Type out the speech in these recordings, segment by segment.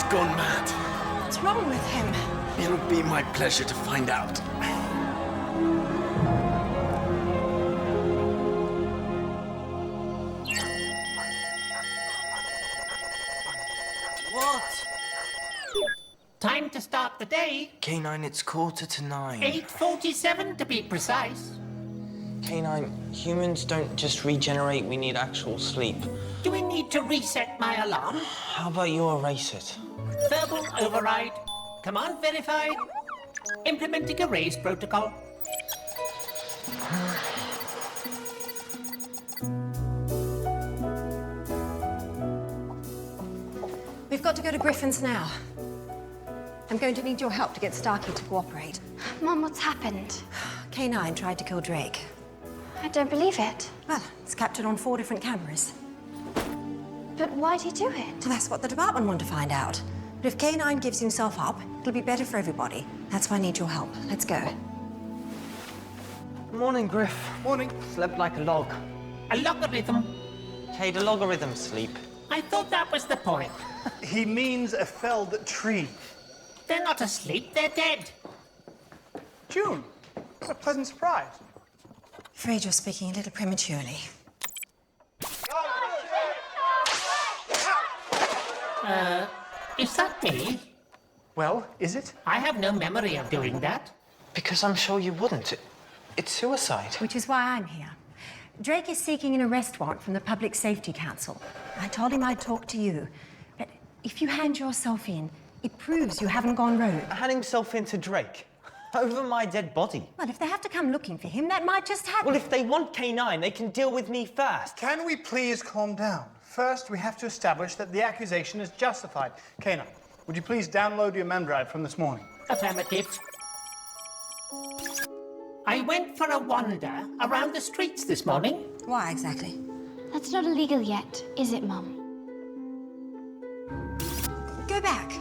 Gone mad. What's wrong with him? It'll be my pleasure to find out. What? Time to start the day. K9, it's 9:45. 8:47 to be precise. K9, humans don't just regenerate, we need actual sleep. Do we need to reset my alarm? How about you erase it? Verbal override. Command verified. Implementing erase protocol. We've got to go to Griffin's now. I'm going to need your help to get Starkey to cooperate. Mum, what's happened? K9 tried to kill Drake. I don't believe it. Well, it's captured on 4 different cameras. But why'd he do it? Well, that's what the department want to find out. But if K9 gives himself up, it'll be better for everybody. That's why I need your help. Let's go. Morning, Griff. Morning. Slept like a log. A logarithm. K, the logarithm sleep. I thought that was the point. He means a felled tree. They're not asleep, they're dead. June, what a pleasant surprise. Afraid you're speaking a little prematurely. Is that me? Well, is it? I have no memory of doing that. Because I'm sure you wouldn't. It's suicide. Which is why I'm here. Drake is seeking an arrest warrant from the Public Safety Council. I told him I'd talk to you. But if you hand yourself in, it proves you haven't gone rogue. Hand himself into Drake. Over my dead body. Well, if they have to come looking for him, that might just happen. Well, if they want K9, they can deal with me first. Can we please calm down? First, we have to establish that the accusation is justified. Kana, would you please download your mem drive from this morning? Affirmative. I went for a wander around the streets this morning. Why exactly? That's not illegal yet, is it, Mum? Go back.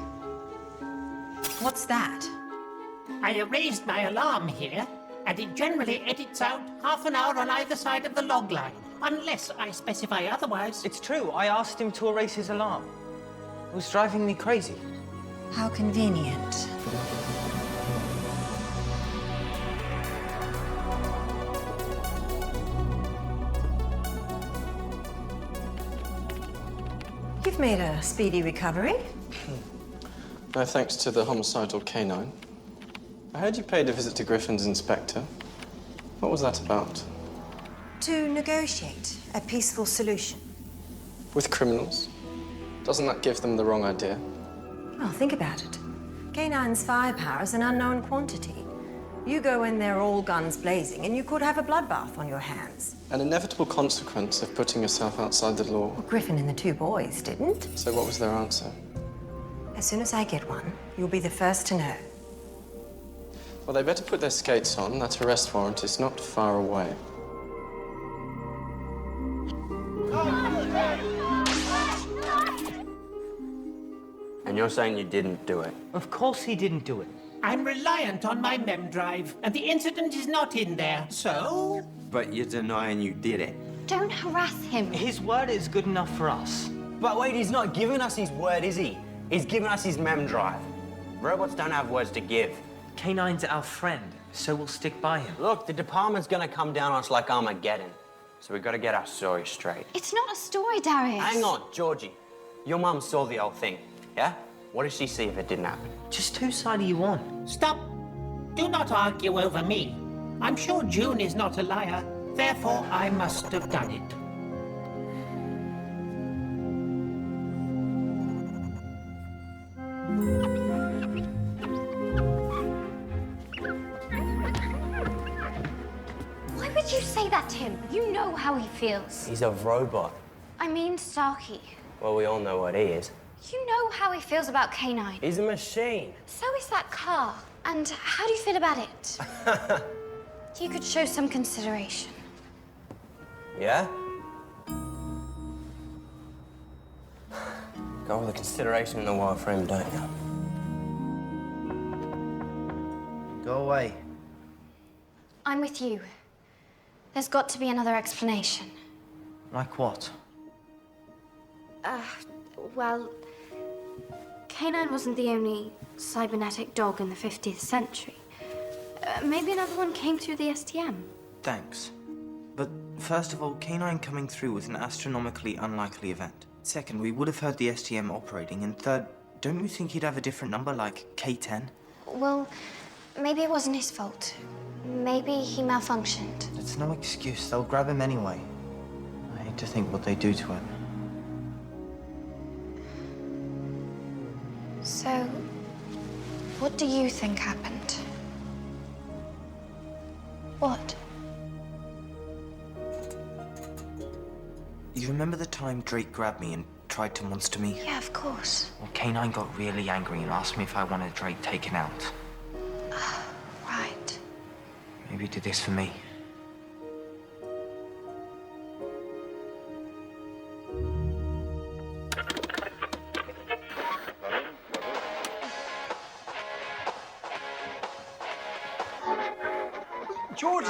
What's that? I erased my alarm here, and it generally edits out half an hour on either side of the log line, unless I specify otherwise. It's true. I asked him to erase his alarm. It was driving me crazy. How convenient. You've made a speedy recovery. No thanks to the homicidal canine. I heard you paid a visit to Griffin's inspector. What was that about? To negotiate a peaceful solution. With criminals? Doesn't that give them the wrong idea? Well, think about it. K9's firepower is an unknown quantity. You go in there all guns blazing, and you could have a bloodbath on your hands. An inevitable consequence of putting yourself outside the law. Well, Griffin and the two boys didn't. So what was their answer? As soon as I get one, you'll be the first to know. Well, they better put their skates on. That arrest warrant is not far away. And you're saying you didn't do it? Of course he didn't do it. I'm reliant on my mem drive, and the incident is not in there, so... But you're denying you did it. Don't harass him. His word is good enough for us. But wait, he's not giving us his word, is he? He's giving us his mem drive. Robots don't have words to give. K9's our friend, so we'll stick by him. Look, the department's gonna come down on us like Armageddon. So we've got to get our story straight. It's not a story, Darius. Hang on, Georgie. Your mum saw the whole thing, yeah? What did she see if it didn't happen? Just whose side are you on? Stop. Do not argue over me. I'm sure June is not a liar. Therefore, I must have done it. Why would you say that to him? You know how he feels. He's a robot. I mean Starkey. Well, we all know what he is. You know how he feels about K9. He's a machine. So is that car. And how do you feel about it? You could show some consideration. Yeah? Got all the consideration in the wireframe, don't you? Go away. I'm with you. There's got to be another explanation. Like what? Well, K9 wasn't the only cybernetic dog in the 50th century. Maybe another one came through the STM. Thanks. But first of all, K9 coming through was an astronomically unlikely event. Second, we would have heard the STM operating. And third, don't you think he'd have a different number, like K10? Well, maybe it wasn't his fault. Maybe he malfunctioned. It's no excuse. They'll grab him anyway. I hate to think what they do to him. So, what do you think happened? What? You remember the time Drake grabbed me and tried to monster me? Yeah, of course. Well, K9 got really angry and asked me if I wanted Drake taken out. Right. Maybe he did this for me. Georgie,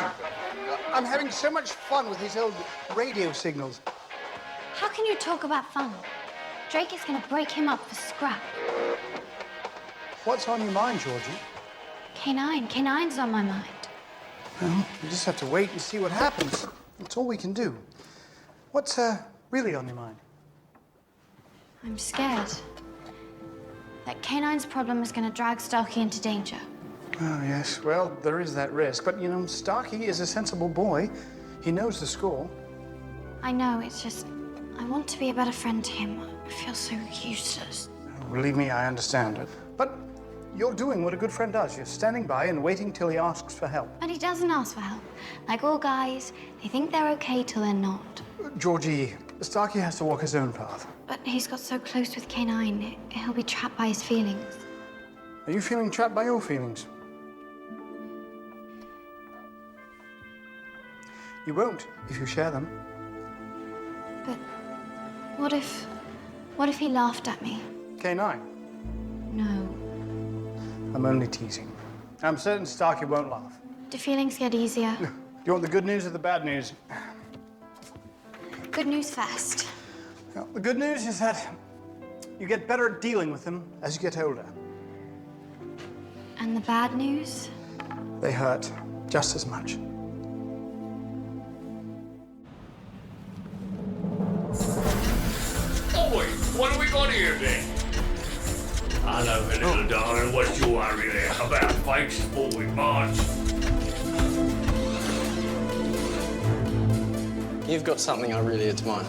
I'm having so much fun with his old radio signals. How can you talk about fun? Drake is gonna break him up for scrap. What's on your mind, Georgie? K9. K9's on my mind. Well, you just have to wait and see what happens. That's all we can do. What's really on your mind? I'm scared that K9's problem is gonna drag Starkey into danger. Oh, yes. Well, there is that risk. But, you know, Starkey is a sensible boy. He knows the score. I know, it's just, I want to be a better friend to him. I feel so useless. Believe me, I understand it. But you're doing what a good friend does. You're standing by and waiting till he asks for help. But he doesn't ask for help. Like all guys, they think they're okay till they're not. Georgie, Starkey has to walk his own path. But he's got so close with K9, he'll be trapped by his feelings. Are you feeling trapped by your feelings? You won't if you share them. But what if he laughed at me? K9, No. I'm only teasing. I'm certain Starkey won't laugh. Do feelings get easier? Do you want the good news or the bad news? Good news first. Well, the good news is that you get better at dealing with them as you get older. And the bad news? They hurt just as much. Boy, what have we got here then? Hello, my little darling. What you worry there about fights before we march? You've got something I really admire.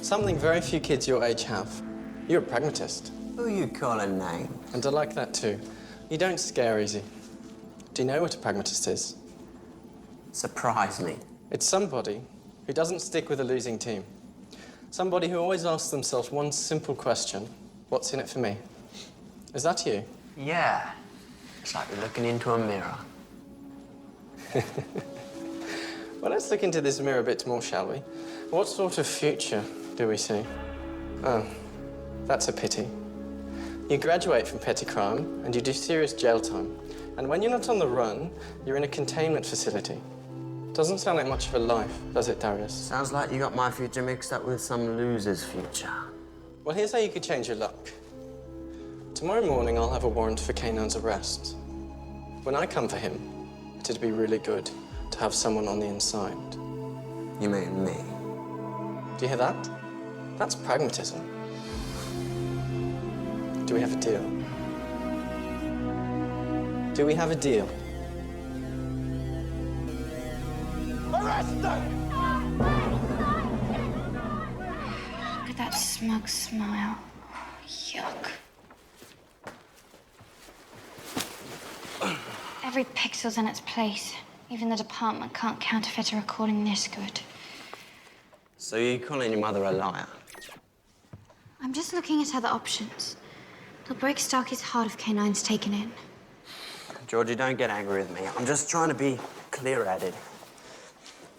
Something very few kids your age have. You're a pragmatist. Who you calling name? And I like that too. You don't scare easy. Do you know what a pragmatist is? Surprise me. It's somebody who doesn't stick with a losing team. Somebody who always asks themselves one simple question: what's in it for me? Is that you? Yeah. It's like you're looking into a mirror. Well, let's look into this mirror a bit more, shall we? What sort of future do we see? Oh, that's a pity. You graduate from petty crime and you do serious jail time. And when you're not on the run, you're in a containment facility. Doesn't sound like much of a life, does it, Darius? Sounds like you got my future mixed up with some loser's future. Well, here's how you could change your luck. Tomorrow morning, I'll have a warrant for K9's arrest. When I come for him, it'd be really good to have someone on the inside. You mean me? Do you hear that? That's pragmatism. Do we have a deal? Do we have a deal? Arrest them! Look at that smug smile. Yuck. Every pixel's in its place. Even the department can't counterfeit a recording this good. So you're calling your mother a liar? I'm just looking at other options. They'll break Starkey's heart if K9's taken in. Georgie, don't get angry with me. I'm just trying to be clear-headed.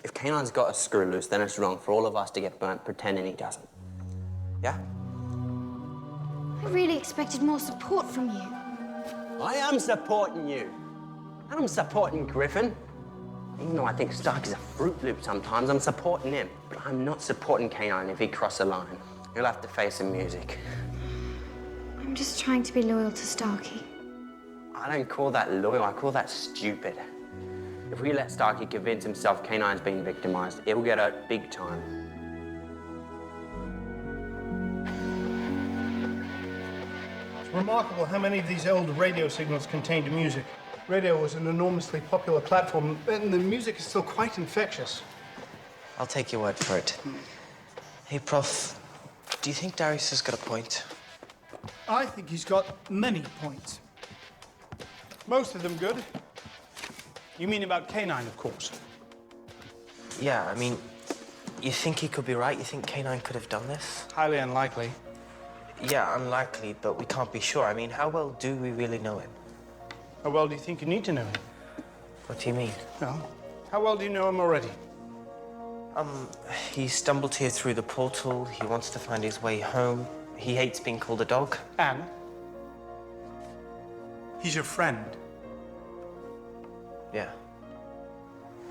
If K9's got a screw loose, then it's wrong for all of us to get burnt pretending he doesn't. Yeah? I really expected more support from you. I am supporting you. And I'm supporting Griffin. Even though I think Starkey's a Fruit Loop sometimes, I'm supporting him. But I'm not supporting K9 if he crosses a line. He'll have to face some music. I'm just trying to be loyal to Starkey. I don't call that loyal, I call that stupid. If we let Starkey convince himself K9's been victimized, he'll get hurt big time. It's remarkable how many of these old radio signals contained music. Radio was an enormously popular platform, and the music is still quite infectious. I'll take your word for it. Hey, Prof, do you think Darius has got a point? I think he's got many points. Most of them good. You mean about K9, of course. Yeah, I mean, you think he could be right? You think K9 could have done this? Highly unlikely. Yeah, unlikely, but we can't be sure. I mean, how well do we really know him? How well do you think you need to know him? What do you mean? Well, how well do you know him already? He stumbled here through the portal. He wants to find his way home. He hates being called a dog. And he's your friend. Yeah.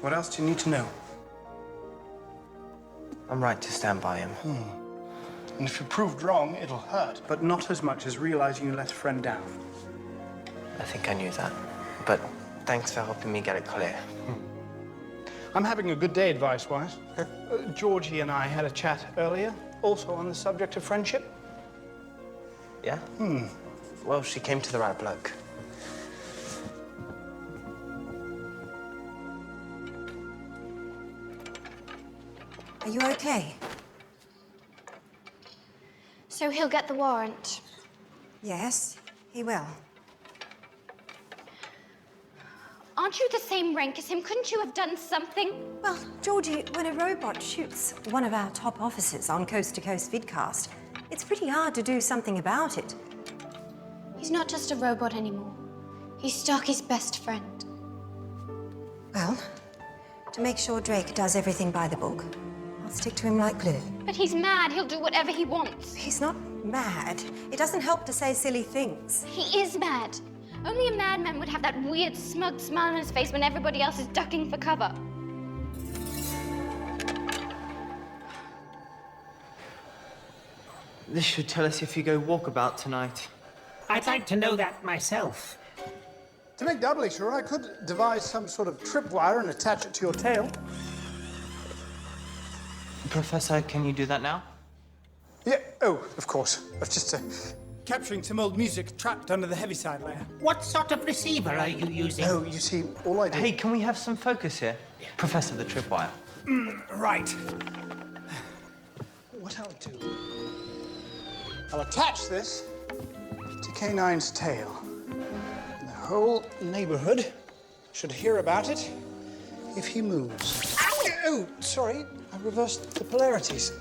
What else do you need to know? I'm right to stand by him. And if you're proved wrong, it'll hurt, but not as much as realizing you let a friend down. I think I knew that. But thanks for helping me get it clear. I'm having a good day advice-wise. Georgie and I had a chat earlier, also on the subject of friendship. Yeah? Well, she came to the right bloke. Are you okay? So he'll get the warrant. Yes, he will. Aren't you the same rank as him? Couldn't you have done something? Well, Georgie, when a robot shoots one of our top officers on coast-to-coast vidcast, it's pretty hard to do something about it. He's not just a robot anymore. He's Starkey's best friend. Well, to make sure Drake does everything by the book, I'll stick to him like glue. But he's mad. He'll do whatever he wants. He's not mad. It doesn't help to say silly things. He is mad. Only a madman would have that weird, smug smile on his face when everybody else is ducking for cover. This should tell us if you go walkabout tonight. I'd like to know that myself. To make doubly sure, I could devise some sort of tripwire and attach it to your tail. Professor, can you do that now? Yeah, oh, of course. I was just capturing some old music trapped under the heaviside layer. What sort of receiver are you using? Oh, you see, all I did... Hey, can we have some focus here? Professor, the tripwire. Right. What I'll do... I'll attach this to K9's tail. The whole neighborhood should hear about it if he moves. Oh, sorry. I reversed the polarities.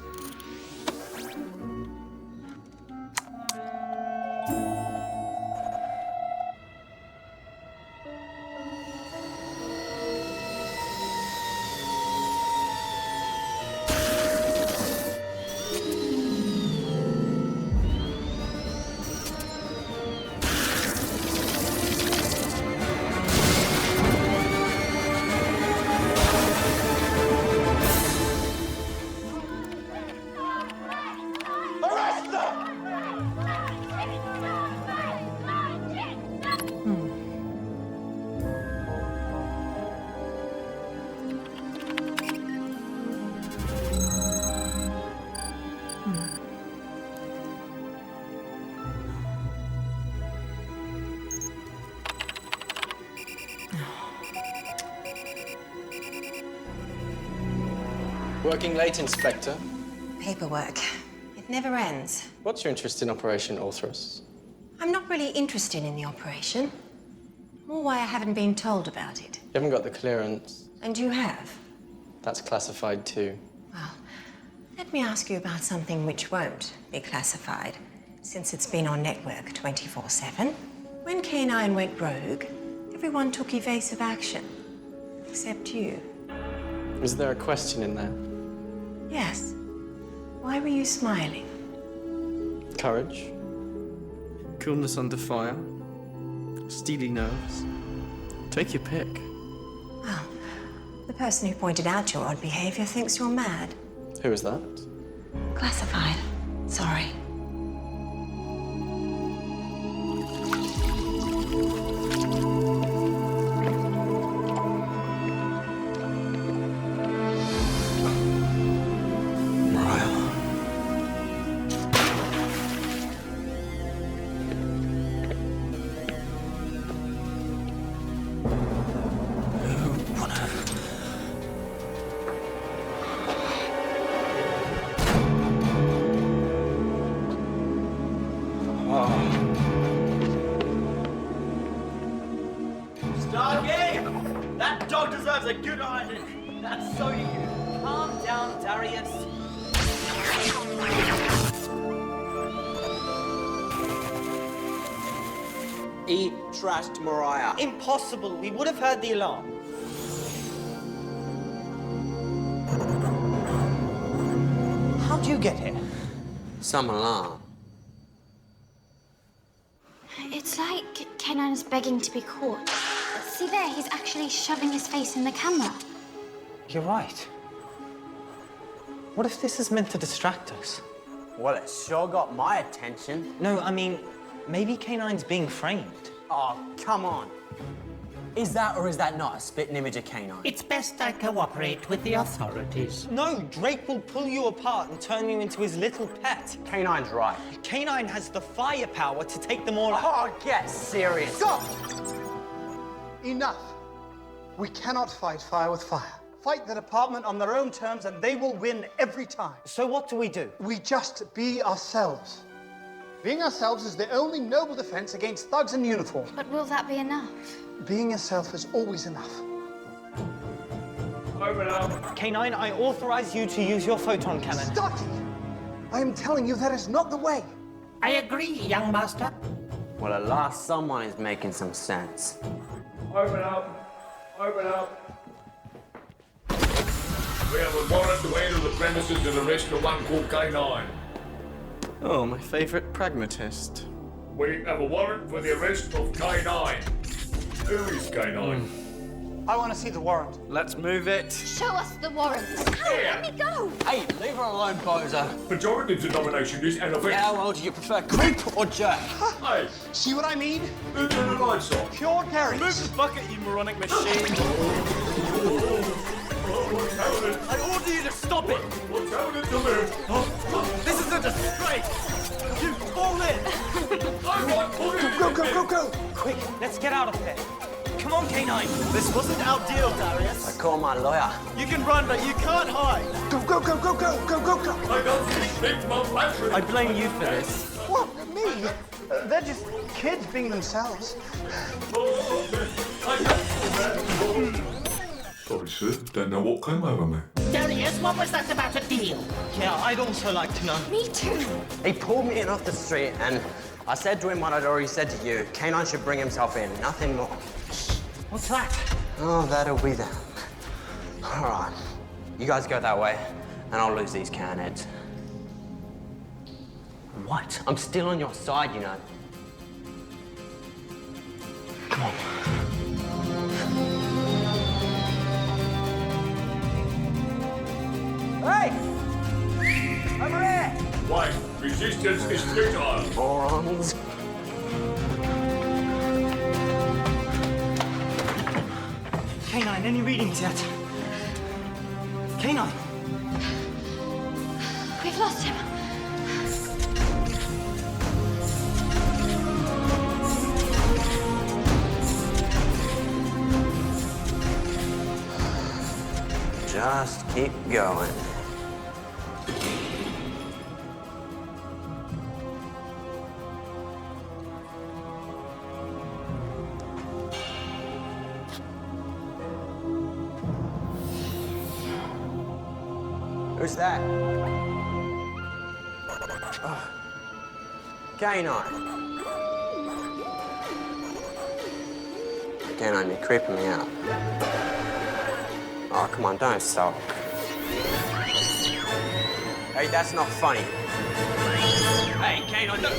Working late, Inspector. Paperwork. It never ends. What's your interest in Operation Orthrus? I'm not really interested in the operation. More why I haven't been told about it. You haven't got the clearance. And you have? That's classified too. Well, let me ask you about something which won't be classified, since it's been on network 24/7. When K9 went rogue, everyone took evasive action, except you. Is there a question in there? Yes. Why were you smiling? Courage. Coolness under fire. Steely nerves. Take your pick. Well, the person who pointed out your odd behavior thinks you're mad. Who is that? Classified. Sorry. Stargate! That dog deserves a good ironing. That's so do you. Calm down, Darius. He trashed Mariah. Impossible. We would have heard the alarm. How'd you get here? Some alarm. It's like K9 is begging to be caught. See there, he's actually shoving his face in the camera. You're right. What if this is meant to distract us? Well, it sure got my attention. No, I mean, maybe K9's being framed. Oh, come on. Is that or is that not a spitting image of K9? It's best I cooperate with the authorities. No, Drake will pull you apart and turn you into his little pet. K9's right. K9 has the firepower to take them all out. Oh, get serious. Stop! Enough. We cannot fight fire with fire. Fight the department on their own terms and they will win every time. So what do? We just be ourselves. Being ourselves is the only noble defense against thugs in uniform. But will that be enough? Being yourself is always enough. Open up. K9, I authorize you to use your photon cannon. Stop it! I am telling you that is not the way. I agree, young master. Well, at last someone is making some sense. Open up. Open up. We have a warrant to enter the premises and arrest the one called K9. Oh, my favorite pragmatist. We have a warrant for the arrest of K9. Who is K9? I want to see the warrant. Let's move it. Show us the warrant. Here. Let me go. Hey, leave her alone, Bozer. Majority denomination is an offence. How well do you prefer, creep or jerk? Hey, See what I mean? who turned the lights off? Pure Derry. Move the bucket, you moronic machine. What's happening? I order you to stop it. What's happening to me? This is a disgrace. You fall in. I want police. Go. Quick, let's get out of here. Come on, K9. This wasn't our deal, Darius. I call my lawyer. You can run, but you can't hide. Go. I got this big mum battery. I blame you for this. What? Me? They're just kids being themselves. Sorry, sir. Don't know what came over me. Darius, what was that about a deal? Yeah, I'd also like to know. Me too. He pulled me in off the street and I said to him what I'd already said to you. K9 should bring himself in, nothing more. What's that? Oh, that'll be that. All right. You guys go that way and I'll lose these can heads. What? I'm still on your side, you know. Come on. Hey! Over here! Wait, resistance is futile. Morons. K9, any readings yet? K9! We've lost him. Just keep going. Who's that? Canine. Canine, you're creeping me out. Oh, come on, don't sulk. Hey, that's not funny. Hey, Canine, no.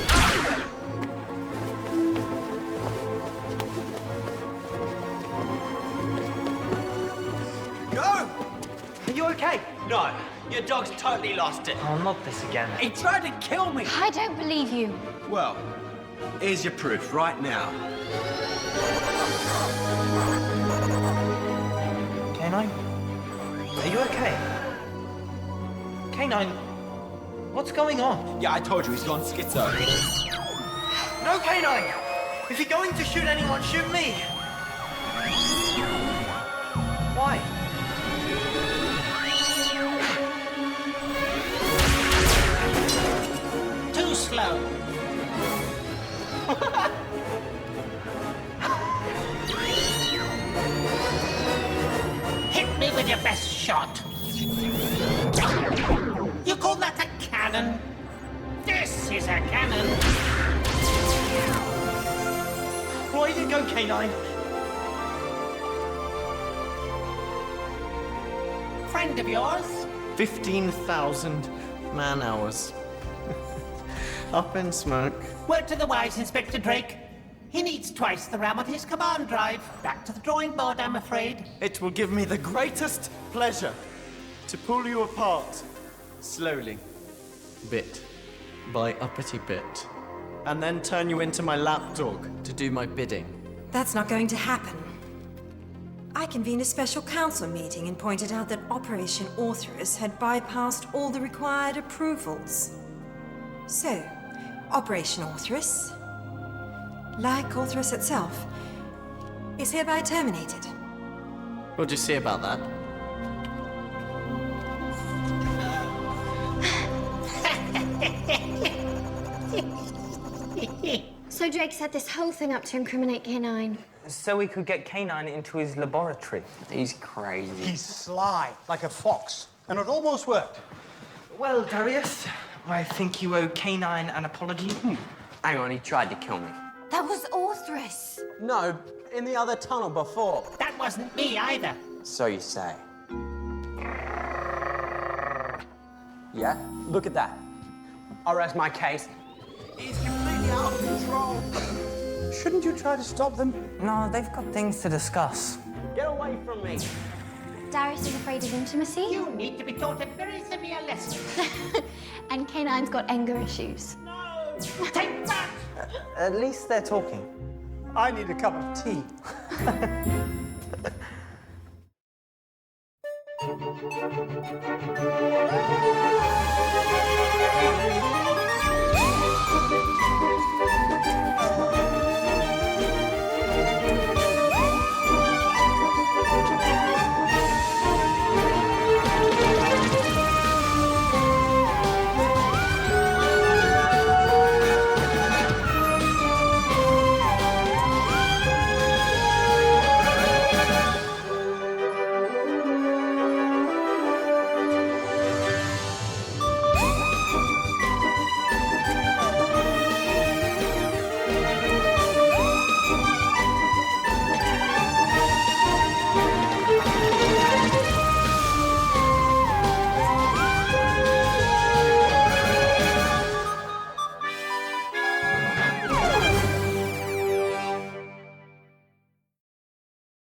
Go! Are you okay? No, your dog's totally lost it. Oh, not this again. He tried to kill me. I don't believe you. Well, here's your proof right now. Canine? Are you okay? Canine, what's going on? Yeah, I told you he's gone schizo. No, Canine! If you're going to shoot anyone, shoot me! Why? Too slow. Hit me with your best shot. You call that a cannon? This is a cannon. Where you go, Canine? Friend of yours? 15,000 man-hours. Up in smoke. Word to the wise, Inspector Drake. He needs twice the RAM on his command drive. Back to the drawing board, I'm afraid. It will give me the greatest pleasure to pull you apart. Slowly. Bit by uppity bit. And then turn you into my lapdog to do my bidding. That's not going to happen. I convened a special council meeting and pointed out that Operation Orthrus had bypassed all the required approvals. So, Operation Orthrus, like Orthrus itself, is hereby terminated. What do you see about that? So Drake set this whole thing up to incriminate K9. So we could get Canine into his laboratory. He's crazy. He's sly, like a fox. And it almost worked. Well, Darius, I think you owe Canine an apology. Hang on, he tried to kill me. That was Orthrus. No, in the other tunnel before. That wasn't me either. So you say. Yeah? Look at that. I'll rest my case. He's completely out of control. Shouldn't you try to stop them? No, they've got things to discuss. Get away from me. Darius is afraid of intimacy. You need to be taught a very severe lesson. And K9's got anger issues. No! Take that! At least they're talking. I need a cup of tea.